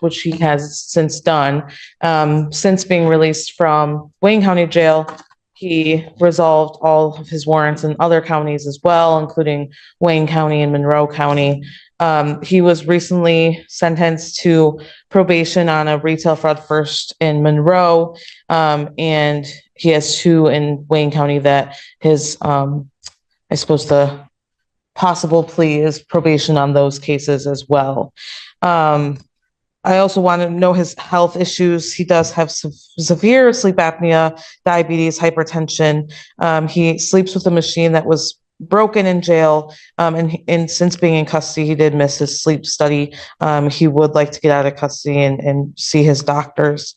which he has since done. Since being released from Wayne County Jail, he resolved all of his warrants in other counties as well, including Wayne County and Monroe County. He was recently sentenced to probation on a retail fraud first in Monroe, and he has 2 in Wayne County that his, I suppose the possible plea is probation on those cases as well. I also want to know his health issues. He does have severe sleep apnea, diabetes, hypertension. He sleeps with a machine that was broken in jail. And since being in custody, he did miss his sleep study. He would like to get out of custody and see his doctors.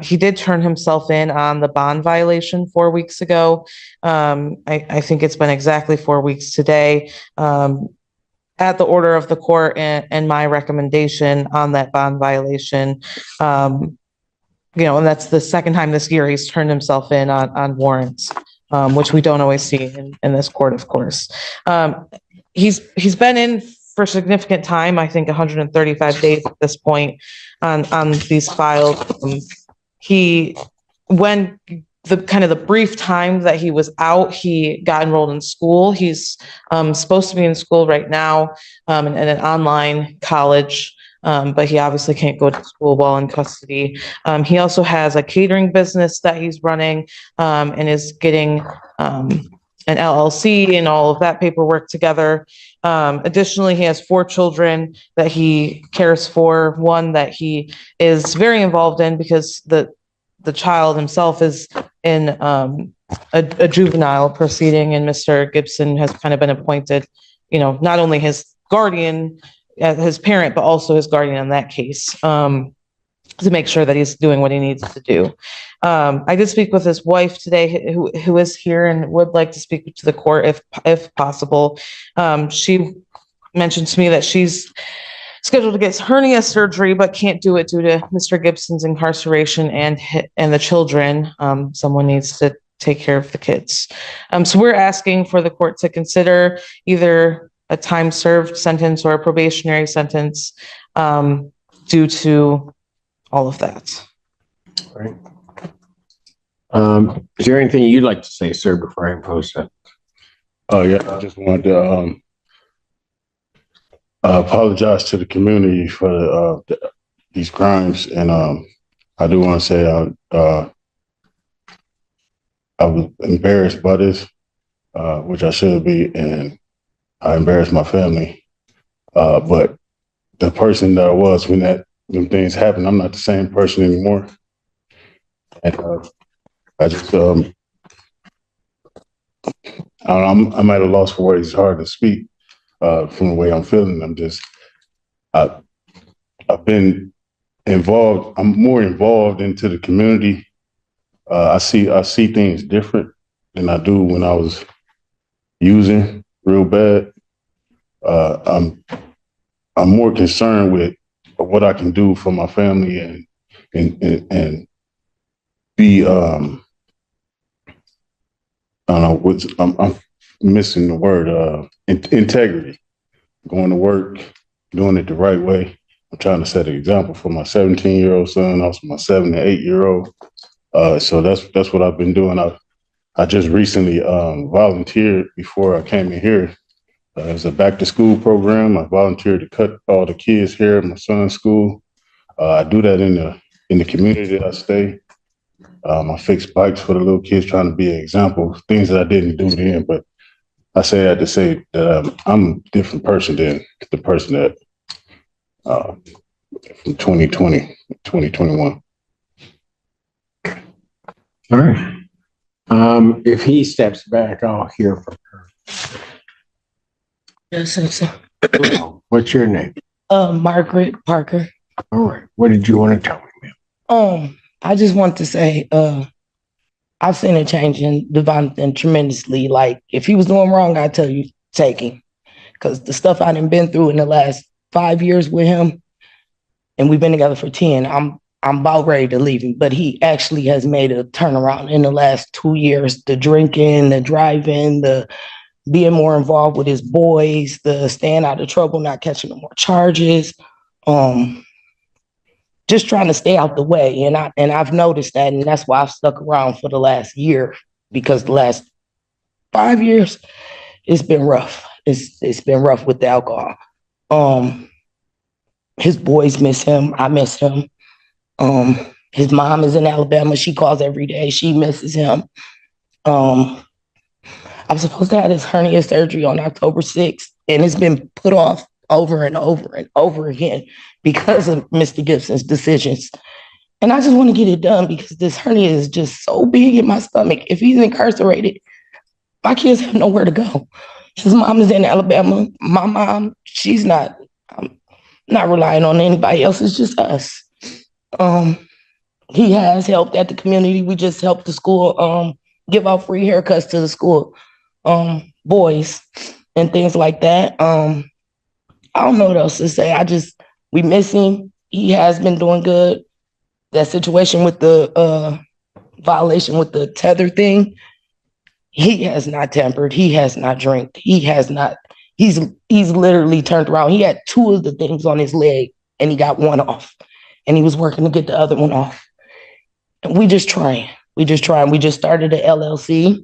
He did turn himself in on the bond violation 4 weeks ago. I think it's been exactly 4 weeks today. At the order of the court and my recommendation on that bond violation. And that's the second time this year he's turned himself in on warrants, which we don't always see in this court, of course. He's been in for significant time, I think 135 days at this point on these files. When the brief time that he was out, he got enrolled in school. He's supposed to be in school right now in an online college, but he obviously can't go to school while in custody. He also has a catering business that he's running and is getting an LLC and all of that paperwork together. Additionally, he has 4 children that he cares for, one that he is very involved in because the child himself is in a juvenile proceeding, and Mr. Gibson has kind of been appointed, not only his guardian, his parent, but also his guardian in that case, to make sure that he's doing what he needs to do. I did speak with his wife today, who is here and would like to speak to the court if possible. She mentioned to me that she's scheduled to get hernia surgery, but can't do it due to Mr. Gibson's incarceration and the children. Someone needs to take care of the kids. So we're asking for the court to consider either a time served sentence or a probationary sentence due to all of that. Right. Is there anything you'd like to say, sir, before I impose that? Yeah, I just wanted to apologize to the community for these crimes, and I do want to say I was embarrassed by this, which I should be, and I embarrassed my family. But the person that I was when things happened, I'm not the same person anymore, and I just I'm at a loss for words. It's hard to speak. From the way I'm feeling, I've been involved. I'm more involved into the community. I see things different than I do when I was using real bad. I'm more concerned with what I can do for my family and be I don't know I'm missing the word integrity. Going to work, doing it the right way. I'm trying to set an example for my 17-year-old son, also my 7 and 8-year-old. So that's what I've been doing. I just recently volunteered before I came in here. It was a back to school program. I volunteered to cut all the kids' hair at my son's school. I do that in the community that I stay. I fix bikes for the little kids, trying to be an example, things that I didn't do then. But I say that to say that I'm a different person than the person that from 2020, 2021. All right. If he steps back, I'll hear from her. Yes, sir. What's your name? Margaret Parker. All right. What did you want to tell me, ma'am? I just want to say, I've seen a change in Devontae tremendously. Like, if he was doing wrong, I tell you, take him. Because the stuff I done been through in the last 5 years with him, and we've been together for 10, I'm about ready to leave him. But he actually has made a turnaround in the last 2 years. The drinking, the driving, the being more involved with his boys, the staying out of trouble, not catching no more charges. just trying to stay out the way. And I've noticed that, and that's why I've stuck around for the last year, because the last 5 years, it's been rough. It's been rough with the alcohol. His boys miss him. I miss him. His mom is in Alabama. She calls every day. She misses him. I'm supposed to have his hernia surgery on October 6th, and it's been put off over and over and over again because of Mr. Gibson's decisions. And I just want to get it done because this hernia is just so big in my stomach. If he's incarcerated, my kids have nowhere to go. His mom is in Alabama. My mom, she's not, I'm not relying on anybody else. It's just us. He has helped at the community. We just helped the school give out free haircuts to the school boys and things like that. I don't know what else to say. We miss him. He has been doing good. That situation with the violation with the tether thing, he has not tempered. He has not drank. He has not. He's literally turned around. He had 2 of the things on his leg and he got 1 off. And he was working to get the other one off. And we just trying. We just started an LLC.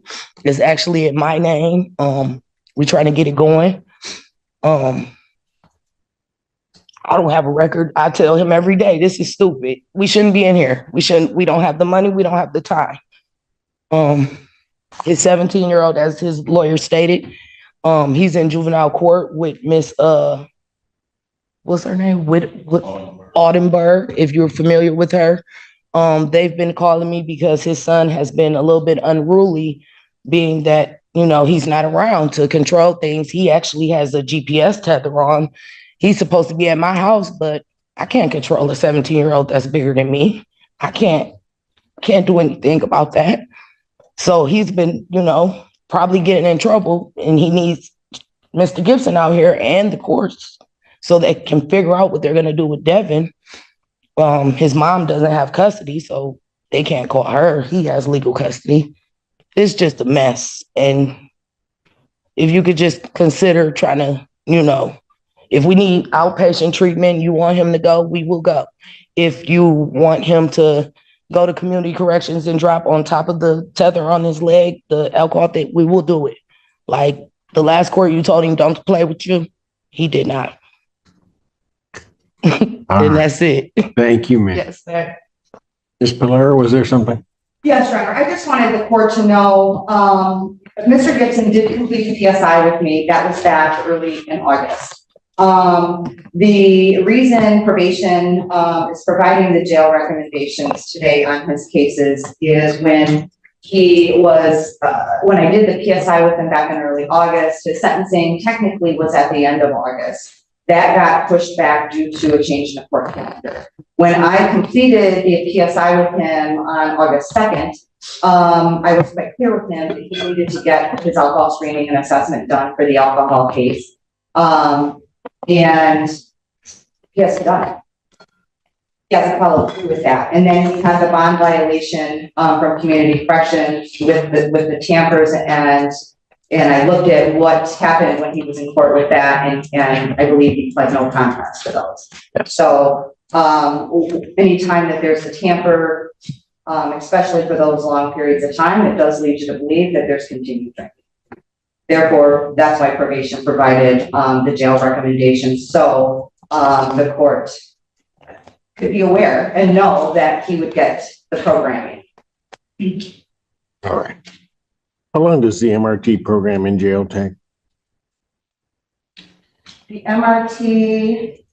It's actually in my name. We're trying to get it going. I don't have a record. I tell him every day, this is stupid. We shouldn't be in here. We don't have the money. We don't have the time. His 17-year-old, as his lawyer stated, he's in juvenile court with Miss, what's her name? With Audenberg, if you're familiar with her. They've been calling me because his son has been a little bit unruly, being that, he's not around to control things. He actually has a GPS tether on. He's supposed to be at my house, but I can't control a 17-year-old that's bigger than me. I can't do anything about that. So he's been, probably getting in trouble, and he needs Mr. Gibson out here and the courts so they can figure out what they're going to do with Devin. His mom doesn't have custody, so they can't call her. He has legal custody. It's just a mess. And if you could just consider trying to, if we need outpatient treatment, you want him to go, we will go. If you want him to go to community corrections and drop on top of the tether on his leg, the alcohol thing, we will do it. Like the last court, you told him don't play with you. He did not. And that's it. Thank you, ma'am. Yes, sir. Ms. Pilar, was there something? Yes, Your Honor. I just wanted the court to know, Mr. Gibson did complete the PSI with me. That was back early in August. The reason probation is providing the jail recommendations today on his cases is when he was, when I did the PSI with him back in early August, his sentencing technically was at the end of August. That got pushed back due to a change in the court calendar. When I completed the PSI with him on August 2nd, I was quite clear with him that he needed to get his alcohol screening and assessment done for the alcohol case. And he hasn't done it. He hasn't followed through with that. And then he has a bond violation from community corrections with the tampers, and I looked at what happened when he was in court with that, and I believe he pled no contest for those. So anytime that there's a tamper, especially for those long periods of time, it does lead you to believe that there's continued drinking. Therefore, that's why probation provided the jail recommendations, so the court could be aware and know that he would get the programming. All right. How long does the MRT program in jail take? The MRT,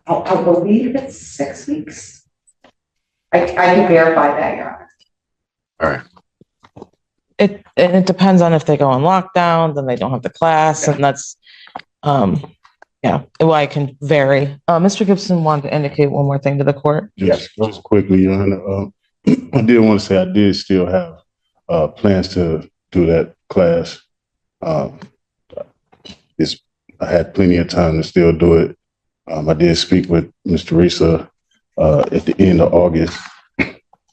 I believe it's 6 weeks. I can verify that, Your Honor. All right. It depends on if they go on lockdown, then they don't have the class, and that's, why it can vary. Mr. Gibson wanted to indicate one more thing to the court. Just quickly, Your Honor, I did want to say I did still have plans to do that class. I had plenty of time to still do it. I did speak with Ms. Teresa at the end of August.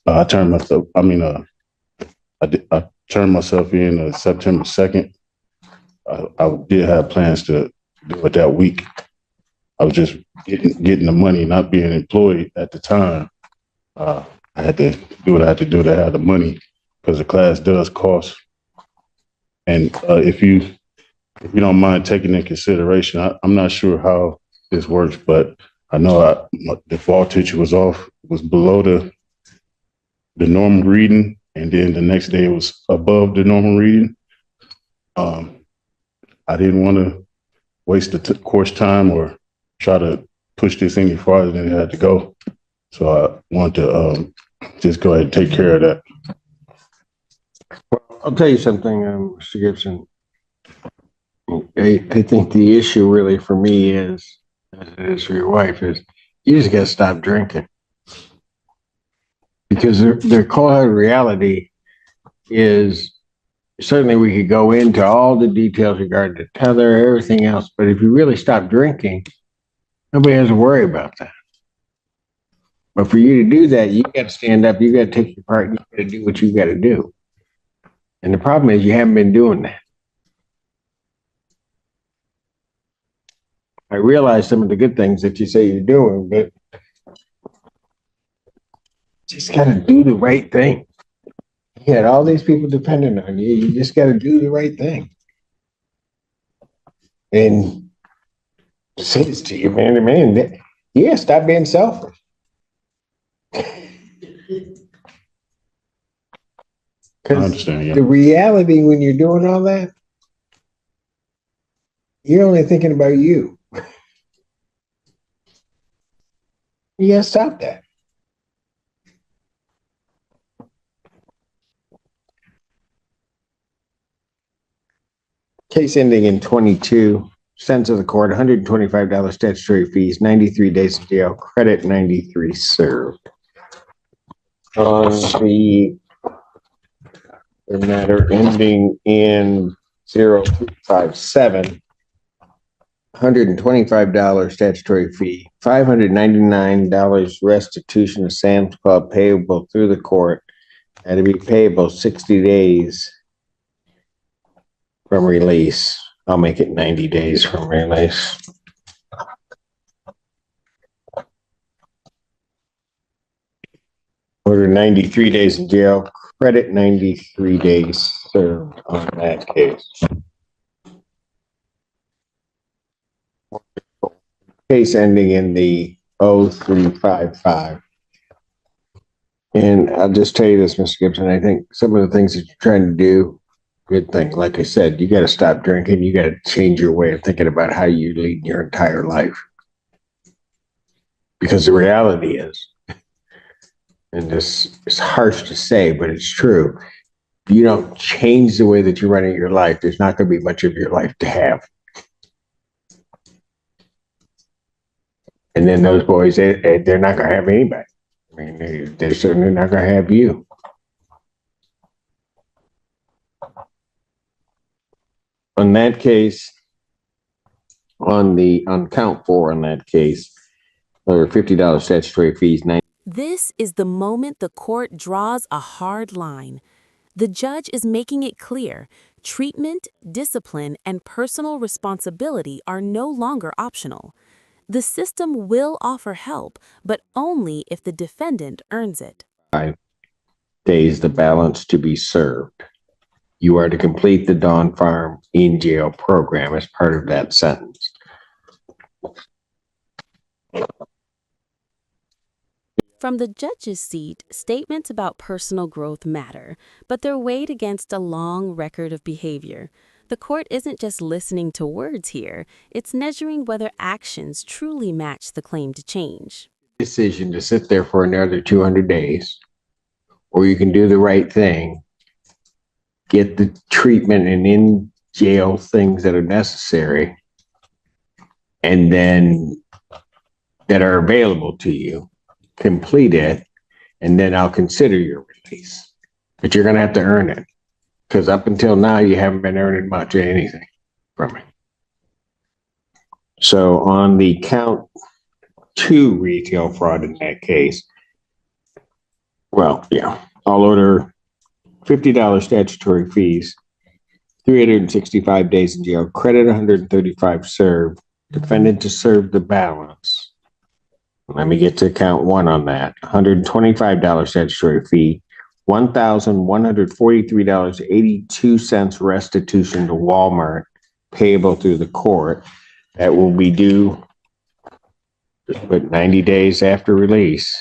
I turned myself in September 2nd. I did have plans to do it that week. I was just getting the money, not being employed at the time. I had to do what I had to do to have the money because the class does cost. And if you don't mind taking in consideration, I'm not sure how this works, but I know the fall teacher was below the normal reading, and then the next day it was above the normal reading. I didn't want to waste the course time or try to push this any farther than it had to go. So I want to just go ahead and take care of that. I'll tell you something, Mr. Gibson. I think the issue really for me is, as it is for your wife, is you just gotta stop drinking. Because the cold reality is, certainly we could go into all the details regarding the tether, everything else, but if you really stop drinking, nobody has to worry about that. But for you to do that, you got to stand up, you got to take your part, and you got to do what you got to do. And the problem is you haven't been doing that. I realize some of the good things that you say you're doing, but just got to do the right thing. You had all these people depending on you. You just got to do the right thing. And say this to you, man, yeah, stop being selfish. I understand, yeah. The reality when you're doing all that, you're only thinking about you. You gotta stop that. Case ending in 22, sentence of the court, $125 statutory fees, 93 days in jail, credit 93 served. On the matter ending in 0257, $125 statutory fee, $599 restitution of Sam's Club payable through the court, and to be payable 60 days from release. I'll make it 90 days from release. Order 93 days in jail, credit 93 days served on that case. Case ending in the 0355. And I'll just tell you this, Mr. Gibson, I think some of the things that you're trying to do, good thing. Like I said, you got to stop drinking. You got to change your way of thinking about how you lead your entire life. Because the reality is, and this is harsh to say, but it's true. If you don't change the way that you're running your life, there's not going to be much of your life to have. And then those boys, they're not going to have anybody. I mean, they're certainly not going to have you. On that case, on count 4 on that case, there were $50 statutory fees. This is the moment the court draws a hard line. The judge is making it clear treatment, discipline, and personal responsibility are no longer optional. The system will offer help, but only if the defendant earns it. 5 days the balance to be served. You are to complete the Dawn Farm in jail program as part of that sentence. From the judge's seat, statements about personal growth matter, but they're weighed against a long record of behavior. The court isn't just listening to words here, it's measuring whether actions truly match the claim to change. Decision to sit there for another 200 days, or you can do the right thing, get the treatment and in jail things that are necessary, and then that are available to you. Complete it, and then I'll consider your release. But you're going to have to earn it, because up until now, you haven't been earning much of anything from it. So on the count 2 retail fraud in that case, well, yeah, I'll order $50 statutory fees, 365 days in jail, credit 135 served, defendant to serve the balance. Let me get to count one on that. $125 statutory fee, $1,143.82 restitution to Walmart payable through the court. That will be due, but 90 days after release.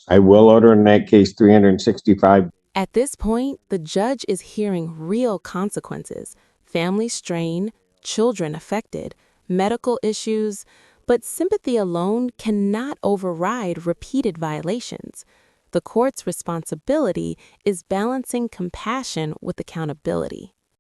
I will order in that case 365. At this point, the judge is hearing real consequences: family strain, children affected, medical issues, but sympathy alone cannot override repeated violations. The court's responsibility is balancing compassion with accountability.